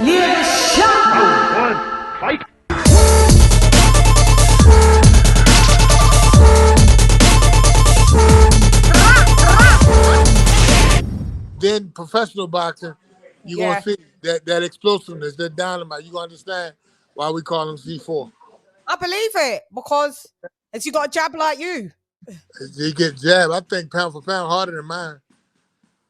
LadyChann. Fight. Then professional boxing, you're Yeah. gonna see that explosiveness, that dynamite. You gonna understand why we call him C4. I believe it because has he got a jab like you? He gets jabbed. I think pound for pound harder than mine.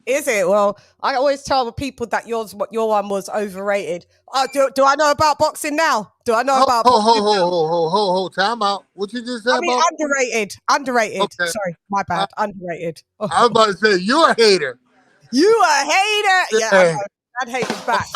Is it? Well, I always tell the people that your one was overrated. Oh, do I know about boxing now? Do I know Ho about ho ho boxing? ho. Time out. What you just said I mean, about? underrated. Underrated. Okay. Sorry, my bad. Underrated. Oh. I was about to say you're a hater. You a hater? Yeah, I know. I'd hate it back.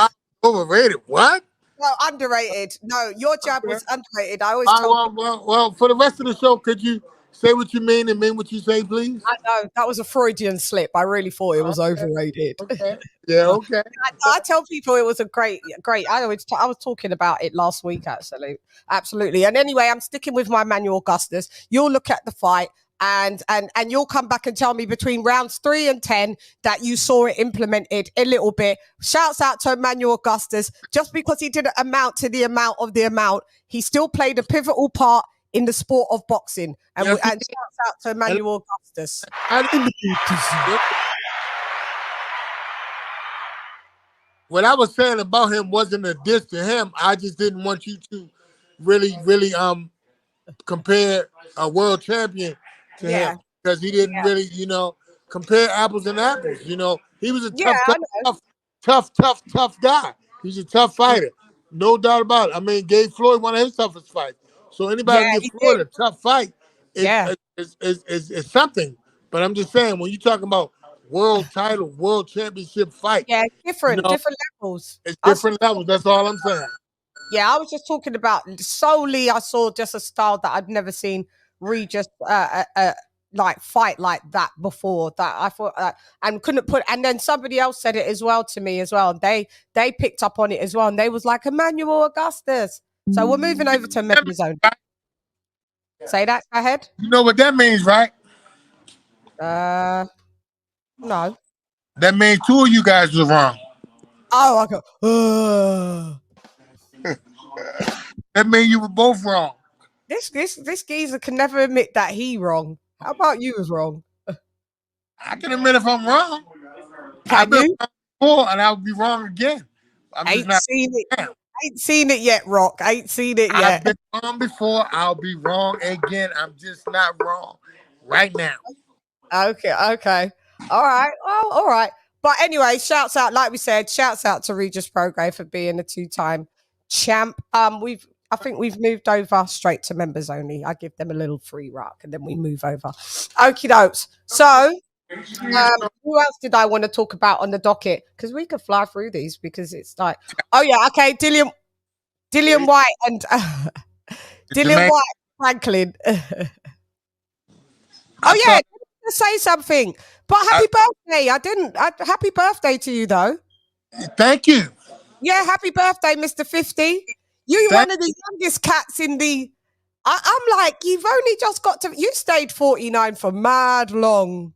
Overrated. What? No, underrated. No, your jab was underrated. I always All told right, well, for the rest of the show, could you say what you mean and mean what you say, please? I know that was a Freudian slip. I really thought it was overrated. Okay. Yeah, okay. I tell people it was a great. I was talking about it last week, absolutely. And anyway, I'm sticking with my Emmanuel Augustus. You'll look at the fight. And you'll come back and tell me between rounds 3 and 10 that you saw it implemented a little bit. Shouts out to Emmanuel Augustus. Just because he didn't amount to the amount, he still played a pivotal part in the sport of boxing. And, Yes, and shouts out to Emmanuel Augustus. What I was saying about him wasn't a diss to him. I just didn't want you to really compare a world champion to him because he didn't really, compare apples and apples. He was a tough guy. He's a tough fighter, no doubt about it. I mean, gave Floyd one of his toughest fights. So anybody give Floyd a tough fight is something. But I'm just saying, when you're talking about world title, world championship fight, different levels. It's different levels. That's all I'm saying. Yeah, I was just talking about solely. I saw just a style that I'd never seen Regis like fight like that before. That I thought and couldn't put. And then somebody else said it as well to me as well. They picked up on it as well, and they was like Emmanuel Augustus. So we're moving over to members only. Say that. Go ahead. You know what that means, right? No. That means two of you guys were wrong. Oh, I go. That means you were both wrong. This geezer can never admit that he wrong. How about you was wrong? I can admit if I'm wrong. Can you? Wrong before, and I'll be wrong again. I ain't seen it yet, Rock. I ain't seen it yet. I've been wrong before. I'll be wrong again. I'm just not wrong right now. Okay. All right. Oh, all right. But anyway, shouts out, like we said, shouts out to Regis Prograis for being a 2-time champ. I think we've moved over straight to members only. I give them a little free rock and then we move over. Okie dokes. So who else did I want to talk about on the docket? Because we could fly through these because it's like, oh yeah, okay, Dillian White and Dillian White Franklin. Oh yeah, say something. But happy birthday. Happy birthday to you though. Thank you. Yeah, happy birthday, Mr. 50. You're one of the youngest cats in the. I'm like, you've only just got to. You stayed 49 for mad long.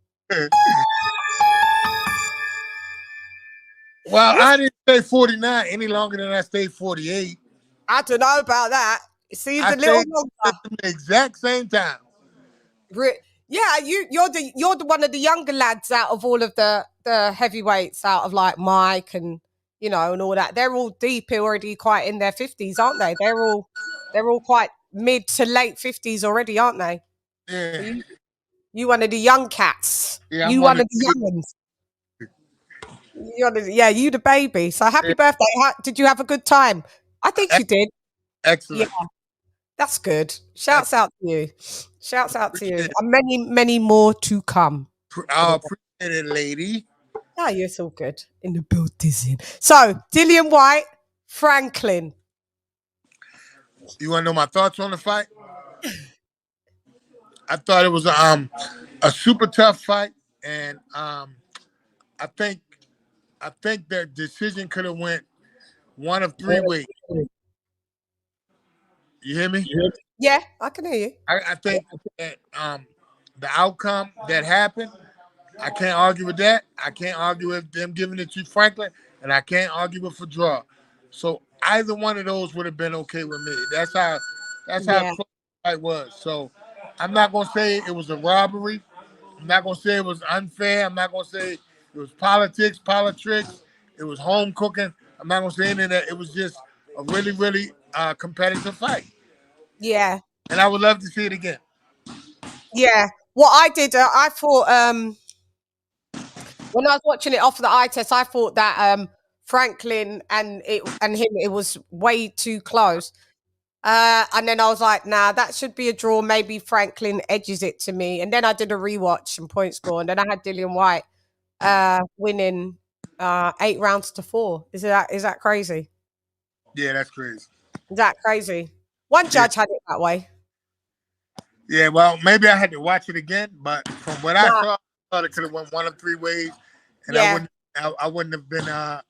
Well, I didn't stay 49 any longer than I stayed 48. I don't know about that. It seems a little longer. The exact same time. Yeah, you're the one of the younger lads out of all of the heavyweights, out of like Mike and and all that. They're all deep already, quite in their 50s, aren't they? They're all quite mid to late 50s already, aren't they? Yeah. So you one of the young cats. Yeah, you one of the young ones. You the baby. So happy birthday. Did you have a good time? I think you did. Excellent. Yeah. That's good. Shouts out to you. Shouts out to you. And many, many more to come. I appreciate it, lady. Oh, you're so good in the building. So, Dillian White, Franklin. You want to know my thoughts on the fight? I thought it was a super tough fight, and I think their decision could have went one of 3 ways. You hear me? Yeah, I can hear you. I think that the outcome that happened, I can't argue with that. I can't argue with them giving it to Franklin, and I can't argue with a draw. So either one of those would have been okay with me. That's how Yeah. close the fight was. So I'm not gonna say it was a robbery. I'm not gonna say it was unfair. I'm not gonna say it was politics. It was home cooking. I'm not gonna say any of that. It was just a really, really competitive fight. Yeah. And I would love to see it again. Yeah. What I did, I thought when I was watching it off the eye test, I thought that Franklin and him, it was way too close. And then I was like, nah, that should be a draw. Maybe Franklin edges it to me. And then I did a rewatch and point score, and then I had Dillian White winning 8 rounds to 4. Is that crazy? Yeah, that's crazy. Is that crazy? One judge had it that way. Yeah, well, maybe I had to watch it again, but from what I saw, I thought it could have went one of 3 ways, and I wouldn't have been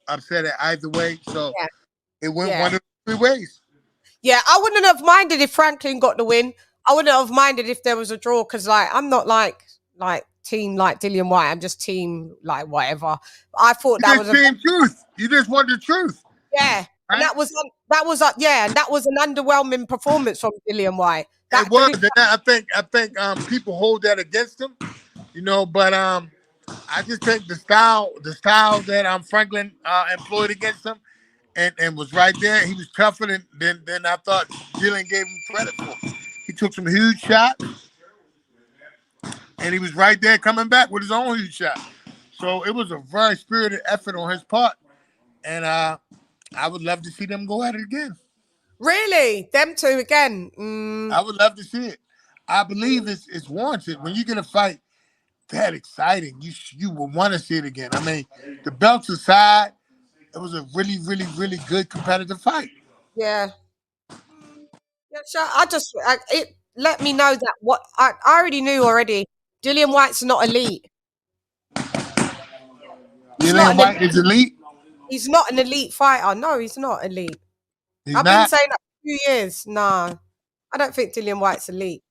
upset at either way. So it went one of 3 ways. Yeah, I wouldn't have minded if Franklin got the win. I wouldn't have minded if there was a draw because, like, I'm not like team like Dillian White. I'm just team like whatever. I thought that was team truth. You just want the truth. Yeah, right? And that was and that was an underwhelming performance from Dillian White. It was. And I think people hold that against him, you know. But I just think the style that Franklin employed against him. And was right there. He was tougher than I thought Dillian gave him credit for. He took some huge shots, and he was right there coming back with his own huge shot. So it was a very spirited effort on his part, and I would love to see them go at it again. Really? Them two again? I would love to see it. I believe it's warranted. When you get a fight that exciting, you will want to see it again. I mean, the belts aside, it was a really, really, really good competitive fight. Yeah. Yeah, so it let me know that what I already knew already. Dillian White's not elite. Dillian White is elite? He's not an elite fighter. No, he's not elite. I've been saying that for 2 years. No, I don't think Dillian White's elite.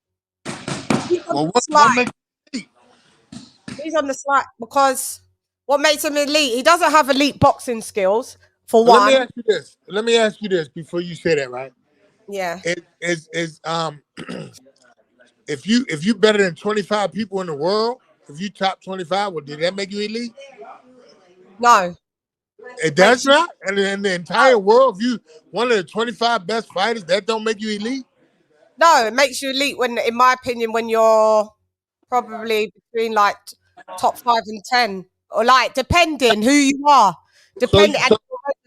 Well, what makes him elite? He's on the slide because what makes him elite? He doesn't have elite boxing skills, for one. Let me ask you this before you say that, right? Yeah. If you better than 25 people in the world, if you top 25, well, did that make you elite? No. It does not? And in the entire world, if you one of the 25 best fighters, that don't make you elite? No, it makes you elite when, in my opinion, when you're probably between like top 5 and 10. Or like depending who you are. Depending on your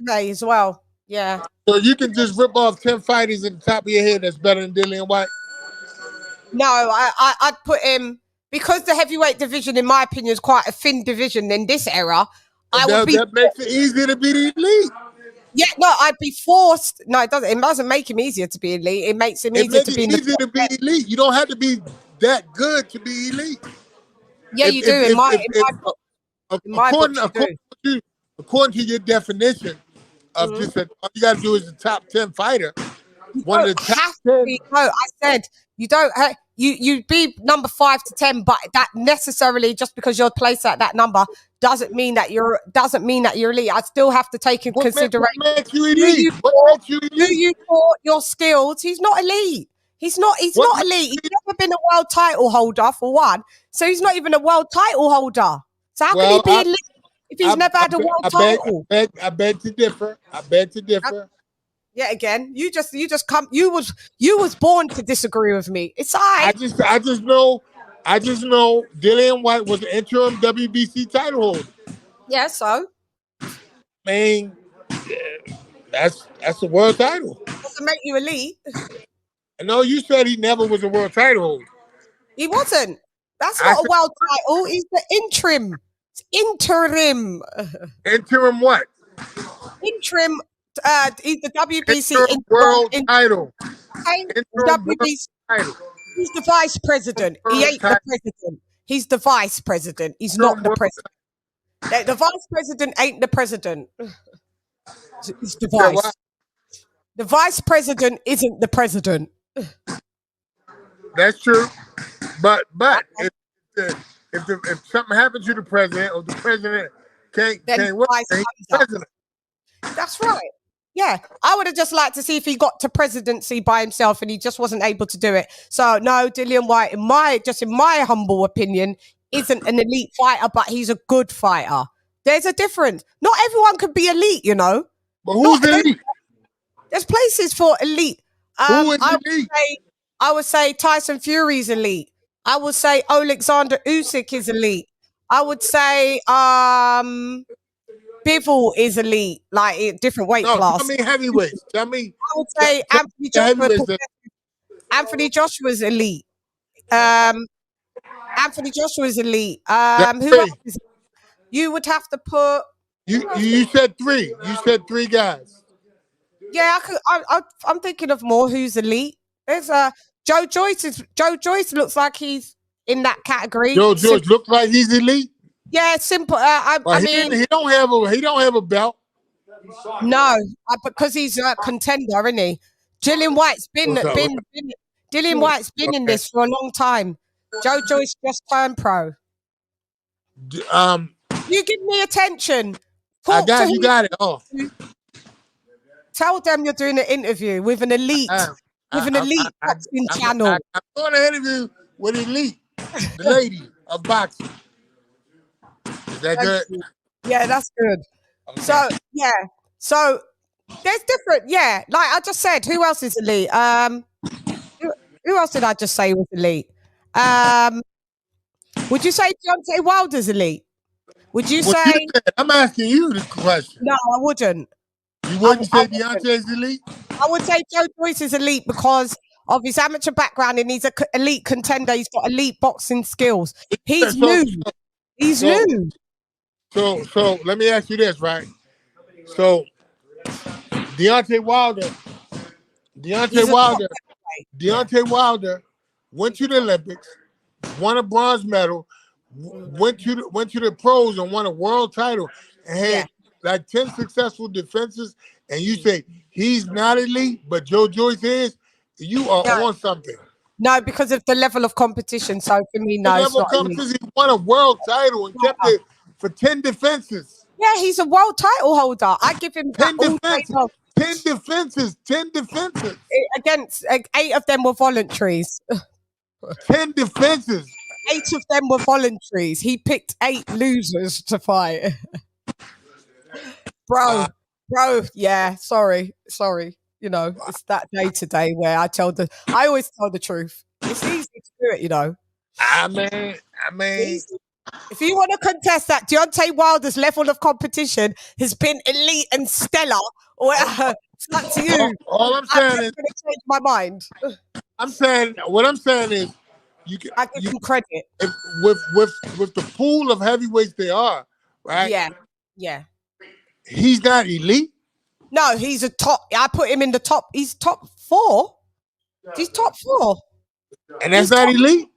resume as well. Yeah. So you can just rip off 10 fighters at the top of your head that's better than Dillian White? No, I'd put him, because the heavyweight division, in my opinion, is quite a thin division in this era. That makes it easier to be the elite. Yeah, no, I'd be forced. No, it doesn't. It doesn't make him easier to be elite. It makes him easier to be elite. You don't have to be that good to be elite. Yeah, you do. In my book. According to your definition of just all you got to do is the top 10 fighter. One of the top 10. No, I said you don't. You be number 5 to 10, but that necessarily, just because you're placed at that number, doesn't mean that you're elite. I still have to take into consideration. What makes you elite? Do you thought your skills? He's not elite. He's not elite. He's never been a world title holder, for one. So he's not even a world title holder. So how can he be elite if he's never had a world title? I beg to differ. Yeah, again, you was born to disagree with me. It's all right. I just know Dillian White was an interim WBC title holder. Yeah, so I mean, that's a world title. Doesn't make you elite. No, you said he never was a world title holder. He wasn't. That's not a world title. He's the interim. It's interim. Interim what? Interim. He's the WBC world title. WBC title. He's the vice president. He ain't the president. He's the vice president. He's not the president. The vice president ain't the president. He's the vice. The vice president isn't the president. That's true. But if something happens to the president, or the president can't work, he's president. That's right. Yeah, I would have just liked to see if he got to presidency by himself and he just wasn't able to do it. So no, Dillian White, in my humble opinion, isn't an elite fighter, but he's a good fighter. There's a difference. Not everyone could be elite, you know. But who's elite? There's places for elite. Who is elite? I would say Tyson Fury's elite. I would say Alexander Usyk is elite. I would say Bivol is elite, like different weight class. Tell me heavyweights. Tell me. I would say Anthony Joshua's elite. Anthony Joshua's elite. Who else is, you would have to put. You said three. You said three guys. Yeah, I'm thinking of more who's elite. There's Joe Joyce. Joe Joyce looks like he's in that category. Joe Joyce looks like he's elite. Yeah, simple. I mean, he don't have a belt. No, because he's a contender, isn't he? Dillian White's been in this for a long time. Joe Joyce just turned pro. You give me attention. You got it. Oh. Tell them you're doing an interview with an elite, boxing channel. I'm doing an interview with elite, the lady of boxing. Is that good? Yeah, that's good. Okay. So there's different. Yeah, like I just said, who else is elite? Who else did I just say was elite? Would you say Deontay Wilder's elite? Would you say? I'm asking you the question. No, I wouldn't. You wouldn't say Deontay's elite? I would say Joe Joyce is elite because of his amateur background and he's an elite contender. He's got elite boxing skills. He's new. He's new. So let me ask you this, right? So Deontay Wilder went to the Olympics, won a bronze medal, went to the pros and won a world title, and had like 10 successful defenses. And you say he's not elite, but Joe Joyce is. You are on something. No, because of the level of competition. So for me, no. The level of competition, he won a world title and kept it for 10 defenses. Yeah, he's a world title holder. I give him 10 defenses. 10 defenses. 10 defenses. Against 8 of them were voluntaries. 10 defenses. 8 of them were voluntaries. He picked 8 losers to fight. Bro, yeah, sorry. You know, it's that day today where I always tell the truth. It's easy to do it, you know. I mean, if you want to contest that Deontay Wilder's level of competition has been elite and stellar, or it's up to you. All I'm saying is, going to change my mind. What I'm saying is, I give him credit with the pool of heavyweights they are, right? Yeah. He's not elite. No, he's a top. I put him in the top. He's top 4. He's top 4. And that's not elite?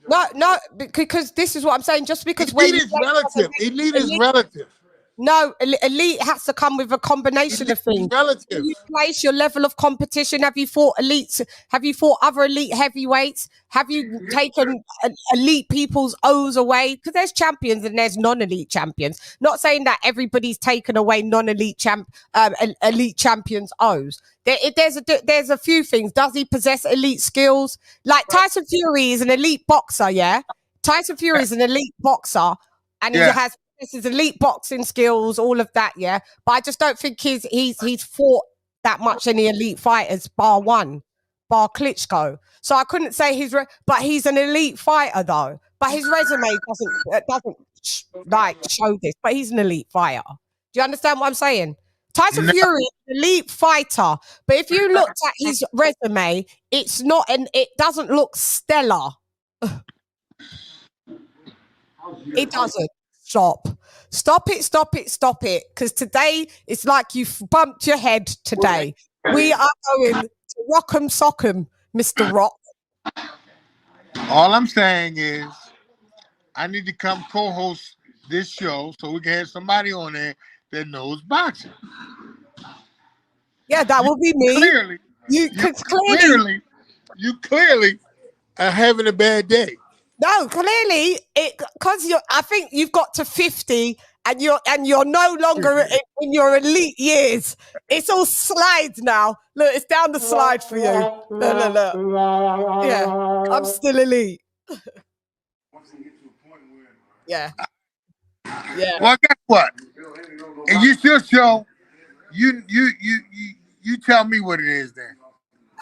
No, because this is what I'm saying. Just because elite is relative. Elite is relative. No, elite has to come with a combination of things. Relative. You place your level of competition. Have you fought elites? Have you fought other elite heavyweights? Have you taken elite people's O's away? Because there's champions and there's non-elite champions. Not saying that everybody's taken away non-elite elite champions' O's. There's a few things. Does he possess elite skills? Like Tyson Fury is an elite boxer, yeah? Tyson Fury is an elite boxer and he has his elite boxing skills, all of that, yeah. But I just don't think he's fought that much any elite fighters, bar Klitschko. So I couldn't say but he's an elite fighter though. But his resume doesn't like show this. But he's an elite fighter. Do you understand what I'm saying? Tyson Fury is an elite fighter, but if you looked at his resume, it doesn't look stellar. It doesn't. Stop it. Because today it's like you've bumped your head today. We are going to rock'em sock'em, Mr. Rock. All I'm saying is I need to come co-host this show so we can have somebody on there that knows boxing. Yeah, that will be me. You clearly are having a bad day. No, clearly, I think you've got to 50 and you're no longer in your elite years. It's all slides now. Look, it's down the slide for you. Look. Yeah, I'm still elite. Yeah. Well, guess what? And you still show. You tell me what it is then.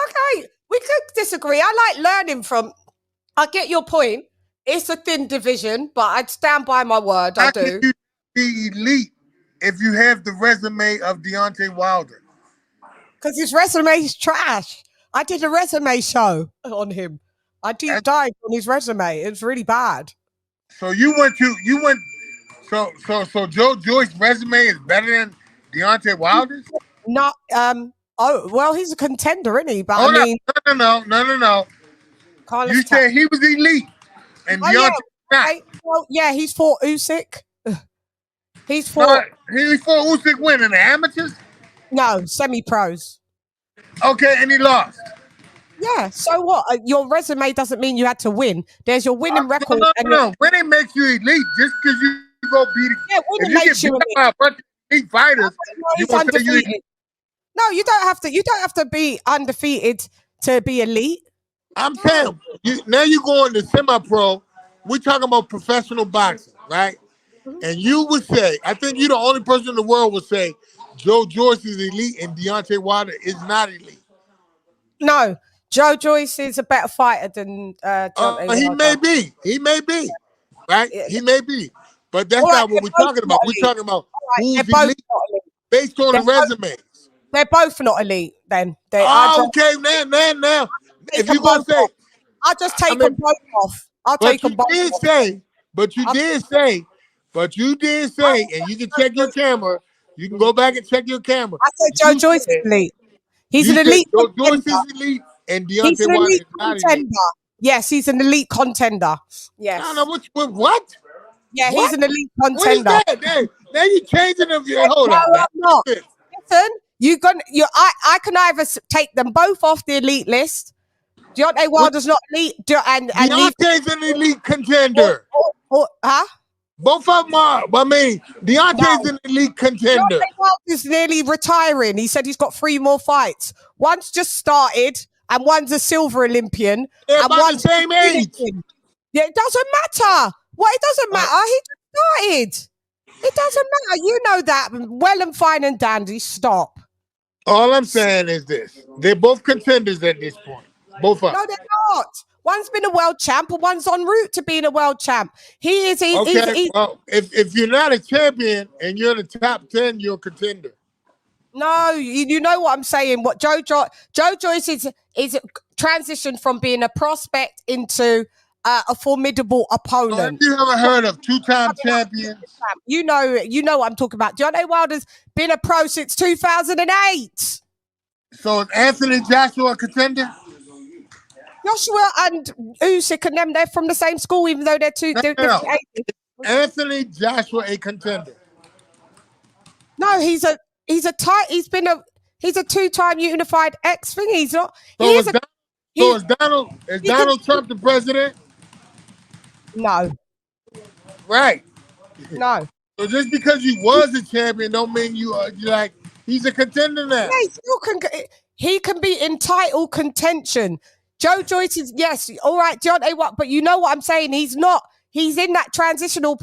Okay, we could disagree. I like learning from. I get your point. It's a thin division, but I'd stand by my word. I do. How can you be elite if you have the resume of Deontay Wilder? Because his resume is trash. I did a resume show on him. I deep dived on his resume. It was really bad. So So Joe Joyce's resume is better than Deontay Wilder's? Not oh well, he's a contender, isn't he? But Hold I mean, no. You said he was elite, and Deontay not. Well, yeah, he's fought Usyk. He's fought. He fought Usyk when in the amateurs? No, semi-pros. Okay, and he lost. Yeah. So what? Your resume doesn't mean you had to win. There's your winning record. No. Winning makes you elite just because you go beat. Yeah, winning makes you elite. Elite fighters. You undefeated. No, you don't have to. You don't have to be undefeated to be elite. I'm saying now you're going to semi-pro. We're talking about professional boxing, right? And you would say, I think you're the only person in the world would say Joe Joyce is elite and Deontay Wilder is not elite. No, Joe Joyce is a better fighter than Deontay he Wilder. He may be, right? Yeah. He may be, but that's not what we're talking about. We're talking about who's elite based on the resumes. They're both not elite. Then okay, now. If you're gonna say, I'll just take them both off. I'll take them both off. But you did say, and you can check your camera. You can go back and check your camera. I said Joe Joyce is elite. He's an elite contender. Joe Joyce is elite, and Deontay Wilder is not elite. Yes, he's an elite contender. Yes. I don't know what? Yeah, he's an elite contender. What is that? Now you're changing them. Hold on. I'm not. Listen, I can either take them both off the elite list. Deontay Wilder's not elite. Deontay's an elite contender. Huh? Both of them are. I mean, Deontay's an elite contender. Deontay Wilder's nearly retiring. He said he's got 3 more fights. One's just started, and one's a silver Olympian. They're and about the same age. Yeah, it doesn't matter. What? It doesn't matter. He just started. It doesn't matter. You know that. Well and fine and dandy. Stop. All I'm saying is this. They're both contenders at this point. Both of them. No, they're not. One's been a world champ and one's en route to being a world champ. He is. Well, if you're not a champion and you're in the top 10, you're a contender. No, you know what I'm saying. What Joe Joyce is transitioned from being a prospect into a formidable opponent. Have you ever heard of 2-time champions? You know what I'm talking about. Deontay Wilder's been a pro since 2008. So is Anthony Joshua a contender? Joshua and Usyk and them, they're from the same school, even though they're different ages. Anthony Joshua a contender? No, he's a 2-time unified X thing. He's not. Is Donald Trump the president? No. Right. No. So just because you was a champion don't mean you're like he's a contender now. Yeah, he can be in title contention. Joe Joyce is, yes, all right, Deontay, but you know what I'm saying? He's not. He's in that transitional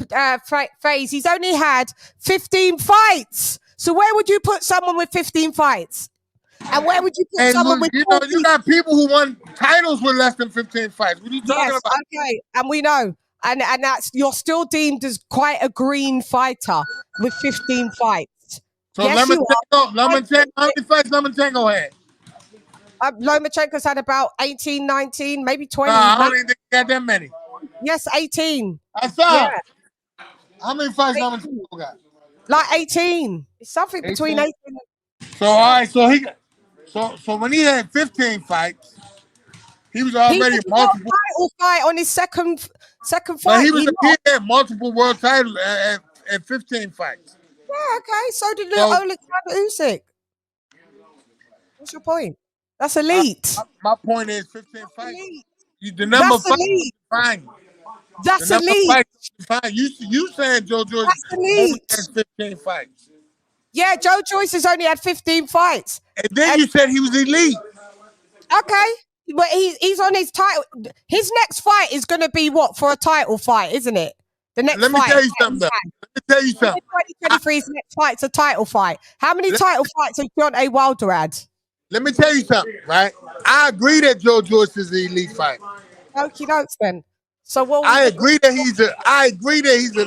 phase. He's only had 15 fights. So where would you put someone with 15 fights? And where would you put someone with 14? You got people who won titles with less than 15 fights. What are you talking about? Okay, and we know. And that's, you're still deemed as quite a green fighter with 15 fights. So yes, Lomachenko, how many fights Lomachenko had? Lomachenko's had about 18, 19, maybe 20. I don't even think he got that many. Yes, 18. I saw. Yeah. How many fights Lomachenko got? Like 18. It's something 18? Between 18 and... So, all right, so when he had 15 fights, he was already multiple title fight on his second fight. But he had multiple world titles at 15 fights. Yeah, okay. So did Alexander Usyk. What's your point? That's elite. My point is 15 fights. The number of fights fine. That's elite. Fine. You saying Joe Joyce That's only elite. has 15 fights. Yeah, Joe Joyce has only had 15 fights. And then you said he was elite. Okay. But he's on his title. His next fight is going to be what? For a title fight, isn't it? The next Let me fight. tell you something, though. Let me tell you something. 2023's next fight's a title fight. How many title fights has Deontay Wilder had? Let me tell you something, right? I agree that Joe Joyce is the elite fighter. Okie dokes then. So what? I agree that he's an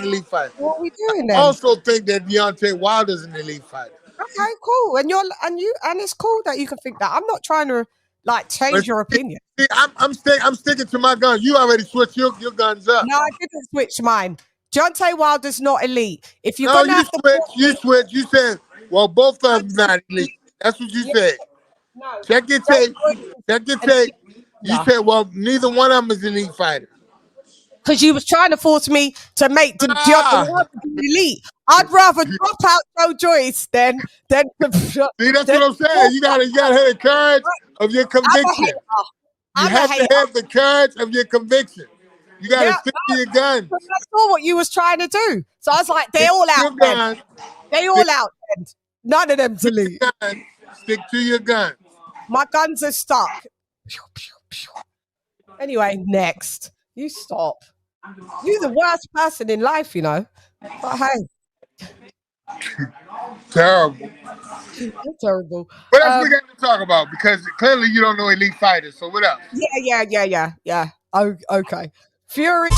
elite fighter. What are we doing then? I also think that Deontay Wilder's an elite fighter. Okay, cool. And it's cool that you can think that. I'm not trying to like change your opinion. See, I'm sticking to my guns. You already switched your guns up. No, I didn't switch mine. Deontay Wilder's not elite. If you're no, gonna have you switch. You said, well, both of them not elite. That's what you said. No. Check your tape. Check your tape. You said, well, neither one of them is an elite fighter. Because you was trying to force me to make Deontay Wilder elite. I'd rather drop out Joe Joyce than See, that's what I'm saying. You gotta have the courage of your conviction. You have to have the courage of your conviction. You gotta stick to your guns. I saw what you was trying to do. So I was like, they're all out then. They all out then. None of them's elite. Stick to your guns. My guns are stuck. Anyway, next. You stop. You're the worst person in life, you know. But hey. Terrible. You're terrible. What else we got to talk about? Because clearly you don't know elite fighters. So what else? Yeah. Oh, okay. Fury.